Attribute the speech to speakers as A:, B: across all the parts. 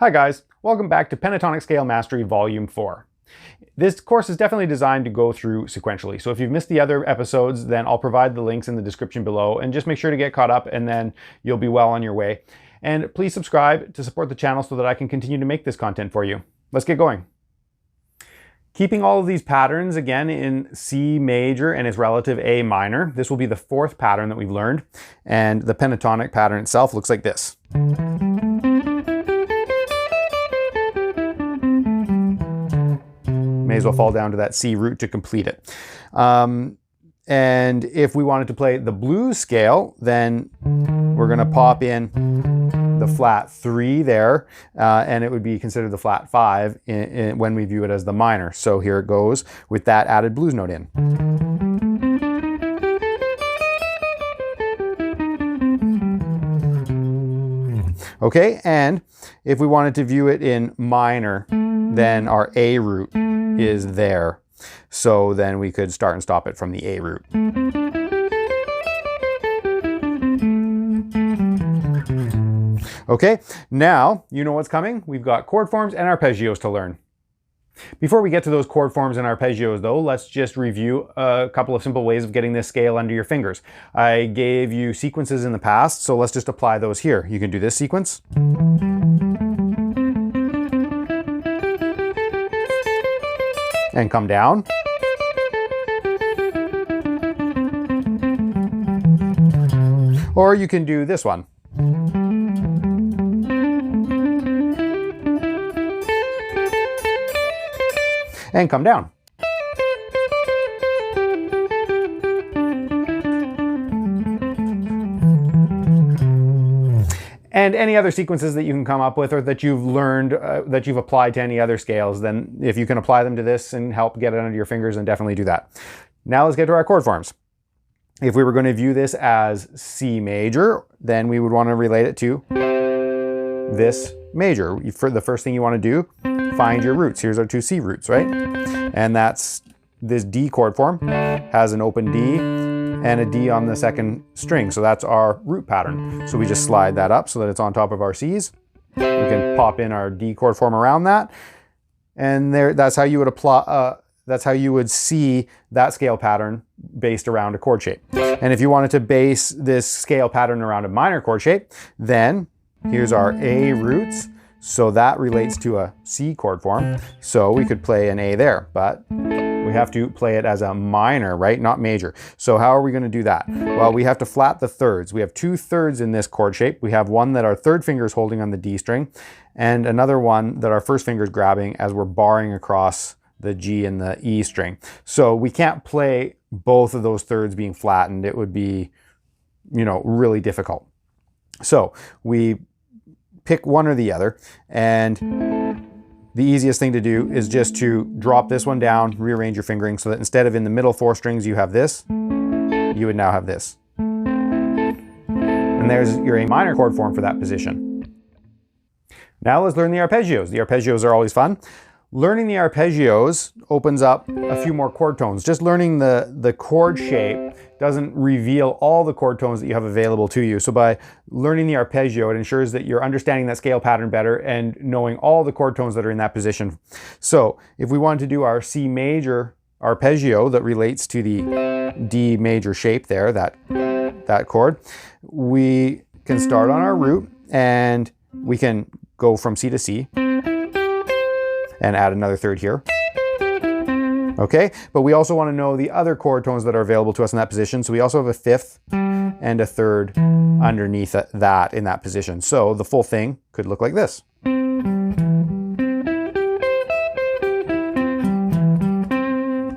A: Hi guys, welcome back to Pentatonic Scale Mastery Volume 4. This course is definitely designed to go through sequentially, so if you've missed the other episodes, then I'll provide the links in the description below, and just make sure to get caught up and then you'll be well on your way. And please subscribe to support the channel so that I can continue to make this content for you. Let's get going. Keeping all of these patterns again in C major and its relative A minor, this will be the fourth pattern that we've learned, and the pentatonic pattern itself looks like this. May as well fall down to that C root to complete it. And if we wanted to play the blues scale, then we're going to pop in the flat 3 there, and it would be considered the flat 5 when we view it as the minor. So here it goes with that added blues note in. Okay, and if we wanted to view it in minor, then our A root is there. So then we could start and stop it from the A root. Okay, now you know what's coming. We've got chord forms and arpeggios to learn. Before we get to those chord forms and arpeggios though, let's just review a couple of simple ways of getting this scale under your fingers. I gave you sequences in the past, so let's just apply those here. You can do this sequence. And come down. Or you can do this one. And come down. And any other sequences that you can come up with or that you've learned, that you've applied to any other scales, then if you can apply them to this and help get it under your fingers, then definitely do that. Now let's get to our chord forms. If we were going to view this as C major, then we would want to relate it to this major. For the first thing you want to do, find your roots. Here's our two C roots, right? And that's this D chord form, has an open D and a D on the second string. So that's our root pattern. So we just slide that up so that it's on top of our Cs. We can pop in our D chord form around that. And there, that's how you would apply, that's how you would see that scale pattern based around a chord shape. And if you wanted to base this scale pattern around a minor chord shape, then here's our A roots. So that relates to a C chord form. So we could play an A there, but we have to play it as a minor, right? Not major. So how are we going to do that? Well, we have to flat the thirds. We have two thirds in this chord shape. We have one that our third finger is holding on the D string, and another one that our first finger is grabbing as we're barring across the G and the E string. So we can't play both of those thirds being flattened. It would be, you know, really difficult. So we pick one or the other, and the easiest thing to do is just to drop this one down, rearrange your fingering so that instead of in the middle 4 strings you have this, you would now have this. And there's your A minor chord form for that position. Now let's learn the arpeggios. The arpeggios are always fun. Learning the arpeggios opens up a few more chord tones. Just learning the chord shape doesn't reveal all the chord tones that you have available to you. So by learning the arpeggio, it ensures that you're understanding that scale pattern better and knowing all the chord tones that are in that position. So if we wanted to do our C major arpeggio that relates to the D major shape there, that chord, we can start on our root and we can go from C to C and add another third here. Okay, but we also want to know the other chord tones that are available to us in that position. So we also have a fifth and a third underneath that in that position. So the full thing could look like this.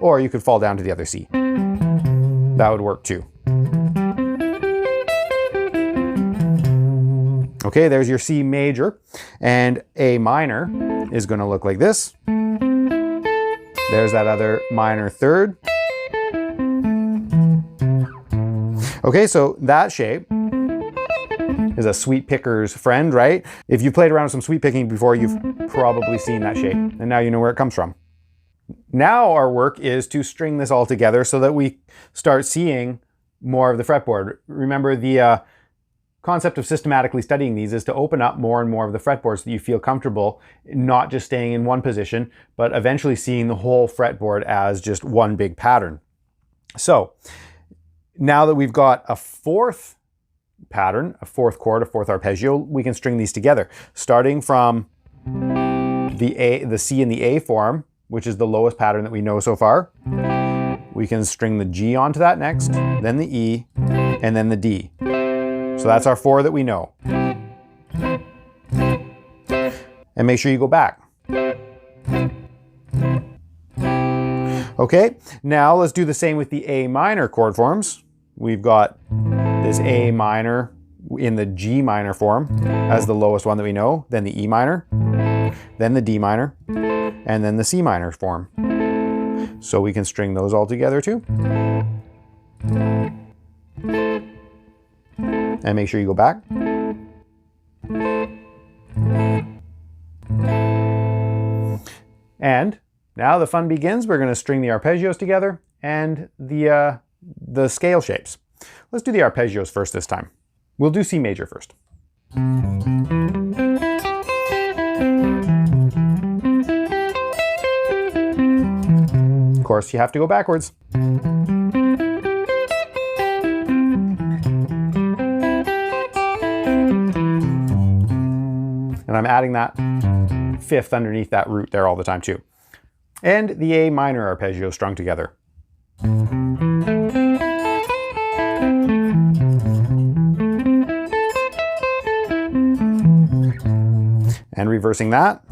A: Or you could fall down to the other C. That would work too. Okay, there's your C major, and A minor is going to look like this. There's that other minor third. Okay, so that shape is a sweet picker's friend, right? If you've played around with some sweet picking before, you've probably seen that shape, and now you know where it comes from. Now our work is to string this all together so that we start seeing more of the fretboard. Remember, the concept of systematically studying these is to open up more and more of the fretboard so that you feel comfortable not just staying in one position, but eventually seeing the whole fretboard as just one big pattern. So now that we've got a fourth pattern, a fourth chord, a fourth arpeggio, we can string these together, starting from the C and the A form, which is the lowest pattern that we know so far. We can string the G onto that next, then the E, and then the D. So that's our 4 that we know. And make sure you go back. Okay, now let's do the same with the A minor chord forms. We've got this A minor in the G minor form as the lowest one that we know, then the E minor, then the D minor, and then the C minor form. So we can string those all together too. And make sure you go back. And now the fun begins. We're going to string the arpeggios together and the scale shapes. Let's do the arpeggios first this time. We'll do C major first. Of course, you have to go backwards. And I'm adding that fifth underneath that root there all the time too. And the A minor arpeggio strung together. And reversing that.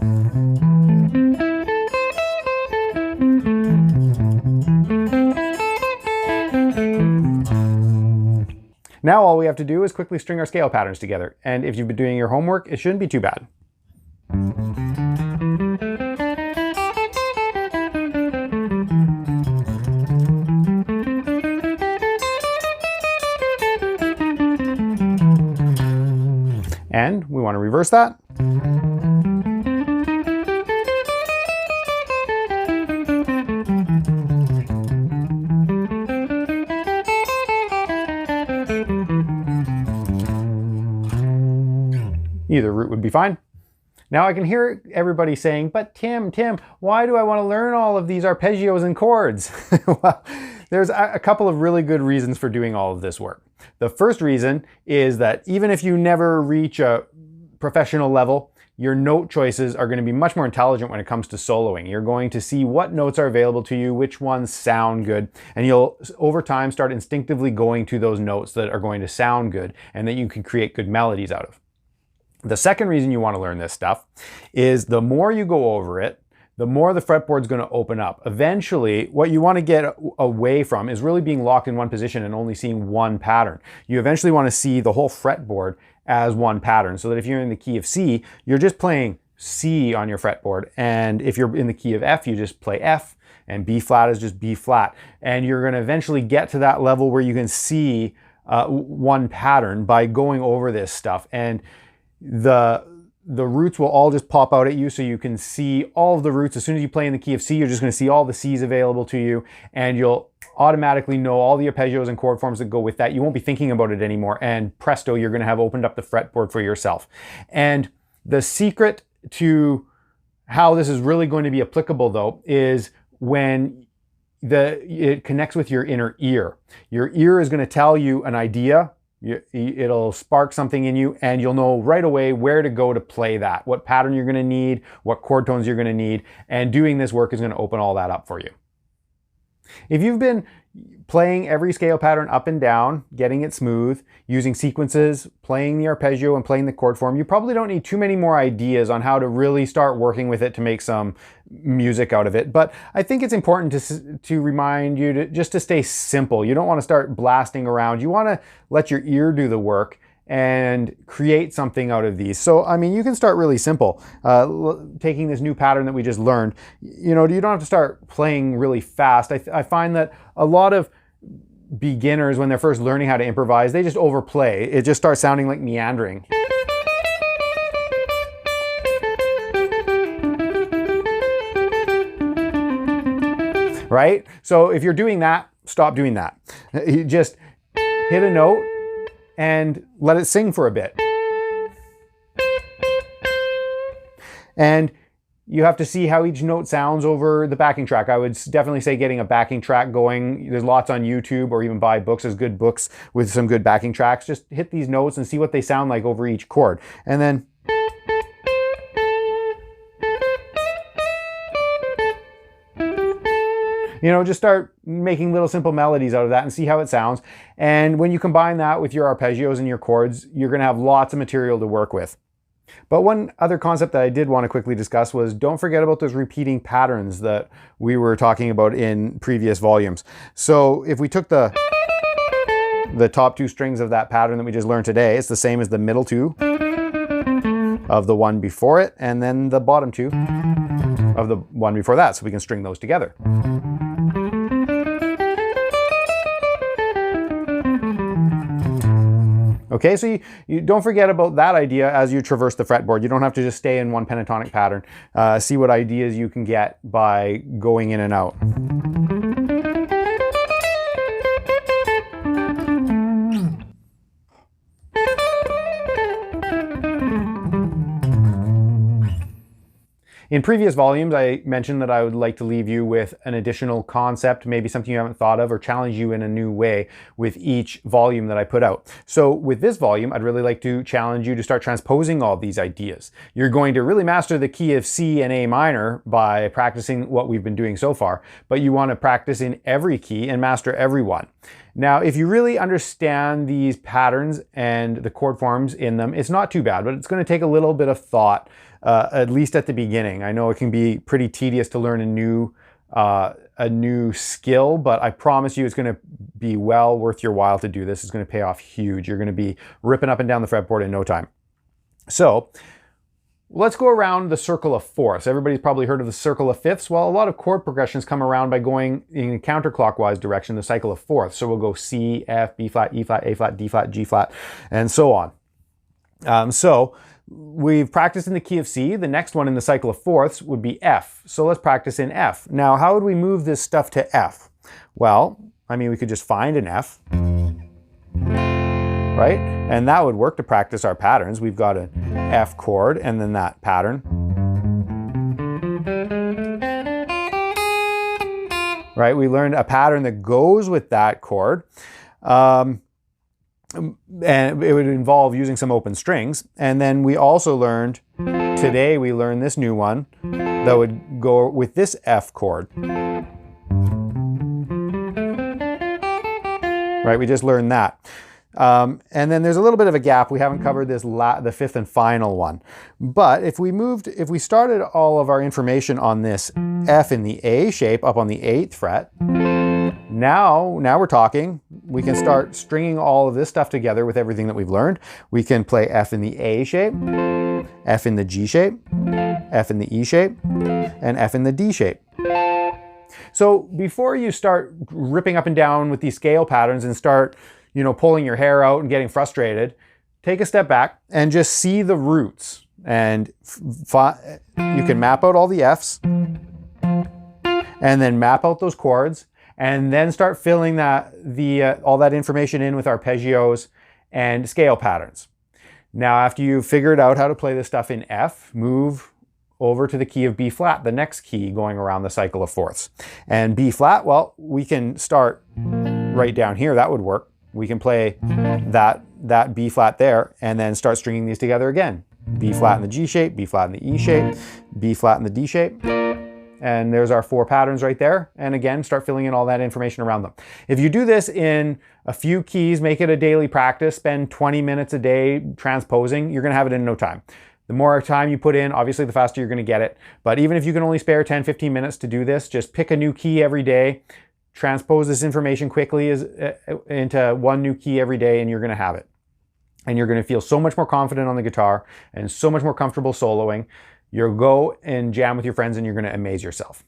A: Now all we have to do is quickly string our scale patterns together. And if you've been doing your homework, it shouldn't be too bad. And we want to reverse that. Either root would be fine. Now I can hear everybody saying, but Tim, why do I want to learn all of these arpeggios and chords? Well, there's a couple of really good reasons for doing all of this work. The first reason is that even if you never reach a professional level, your note choices are going to be much more intelligent when it comes to soloing. You're going to see what notes are available to you, which ones sound good, and you'll over time start instinctively going to those notes that are going to sound good and that you can create good melodies out of. The second reason you want to learn this stuff is the more you go over it, the more the fretboard's going to open up. Eventually, what you want to get away from is really being locked in one position and only seeing one pattern. You eventually want to see the whole fretboard as one pattern, so that if you're in the key of C, you're just playing C on your fretboard, and if you're in the key of F, you just play F, and B flat is just B flat. And you're going to eventually get to that level where you can see one pattern by going over this stuff. And the roots will all just pop out at you, so you can see all of the roots. As soon as you play in the key of C, you're just going to see all the C's available to you, and you'll automatically know all the arpeggios and chord forms that go with that. You won't be thinking about it anymore, and presto, you're going to have opened up the fretboard for yourself. And the secret to how this is really going to be applicable, though, is when it connects with your inner ear. Your ear is going to tell you an idea. It'll spark something in you, and you'll know right away where to go to play that, what pattern you're going to need, what chord tones you're going to need, and doing this work is going to open all that up for you. If you've been playing every scale pattern up and down, getting it smooth, using sequences, playing the arpeggio and playing the chord form, you probably don't need too many more ideas on how to really start working with it to make some music out of it. But I think it's important to remind you just to stay simple. You don't want to start blasting around. You want to let your ear do the work and create something out of these. So, I mean, you can start really simple. Taking this new pattern that we just learned, you don't have to start playing really fast. I find that a lot of beginners, when they're first learning how to improvise, they just overplay. It just starts sounding like meandering. Right? So if you're doing that, stop doing that. You just hit a note and let it sing for a bit. And you have to see how each note sounds over the backing track. I would definitely say getting a backing track going. There's lots on YouTube, or even buy books. There's good books with some good backing tracks. Just hit these notes and see what they sound like over each chord. And then just start making little simple melodies out of that and see how it sounds. And when you combine that with your arpeggios and your chords, you're going to have lots of material to work with. But one other concept that I did want to quickly discuss was, don't forget about those repeating patterns that we were talking about in previous volumes. So if we took the top two strings of that pattern that we just learned today, it's the same as the middle two of the one before it, and then the bottom two of the one before that. So we can string those together. Okay, so you don't forget about that idea as you traverse the fretboard. You don't have to just stay in one pentatonic pattern. See what ideas you can get by going in and out. In previous volumes, I mentioned that I would like to leave you with an additional concept, maybe something you haven't thought of, or challenge you in a new way with each volume that I put out. So with this volume, I'd really like to challenge you to start transposing all these ideas. You're going to really master the key of C and A minor by practicing what we've been doing so far, but you want to practice in every key and master every one. Now, if you really understand these patterns and the chord forms in them, it's not too bad, but it's going to take a little bit of thought, at least at the beginning. I know it can be pretty tedious to learn a new skill, but I promise you it's going to be well worth your while to do this. It's going to pay off huge. You're going to be ripping up and down the fretboard in no time. So let's go around the circle of fourths. Everybody's probably heard of the circle of fifths. Well, a lot of chord progressions come around by going in a counterclockwise direction, the cycle of fourths. So we'll go C, F, B flat, E flat, A flat, D flat, G flat, and so on. So we've practiced in the key of C. The next one in the cycle of fourths would be F. So let's practice in F. Now, how would we move this stuff to F? Well, I mean, we could just find an F, right? And that would work to practice our patterns. We've got an F chord and then that pattern. Right? We learned a pattern that goes with that chord. And it would involve using some open strings. And then we also learned, today we learned this new one that would go with this F chord. Right, we just learned that. And then there's a little bit of a gap. We haven't covered this the fifth and final one. But if we started all of our information on this F in the A shape up on the 8th fret, now we're talking. We can start stringing all of this stuff together with everything that we've learned. We can play F in the A shape, F in the G shape, F in the E shape, and F in the D shape. So before you start ripping up and down with these scale patterns and start, pulling your hair out and getting frustrated, take a step back and just see the roots. And you can map out all the Fs and then map out those chords and then start filling all that information in with arpeggios and scale patterns. Now, after you've figured out how to play this stuff in F, move over to the key of B flat, the next key going around the cycle of fourths. And B flat, well, we can start right down here. That would work. We can play that B flat there and then start stringing these together again. B flat in the G shape, B flat in the E shape, B flat in the D shape. And there's our 4 patterns right there. And again, start filling in all that information around them. If you do this in a few keys, make it a daily practice, spend 20 minutes a day transposing, you're gonna have it in no time. The more time you put in, obviously the faster you're gonna get it. But even if you can only spare 10, 15 minutes to do this, just pick a new key every day, transpose this information quickly into one new key every day, and you're gonna have it. And you're gonna feel so much more confident on the guitar and so much more comfortable soloing. You'll go and jam with your friends and you're gonna amaze yourself.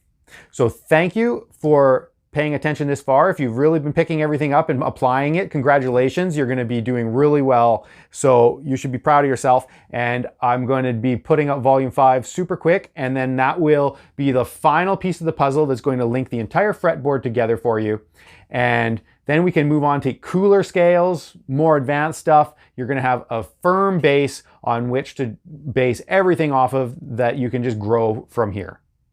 A: So thank you for paying attention this far. If you've really been picking everything up and applying it, congratulations, you're gonna be doing really well. So you should be proud of yourself. And I'm going to be putting up volume 5 super quick. And then that will be the final piece of the puzzle that's going to link the entire fretboard together for you. And Then we can move on to cooler scales, more advanced stuff. You're going to have a firm base on which to base everything off of that you can just grow from here.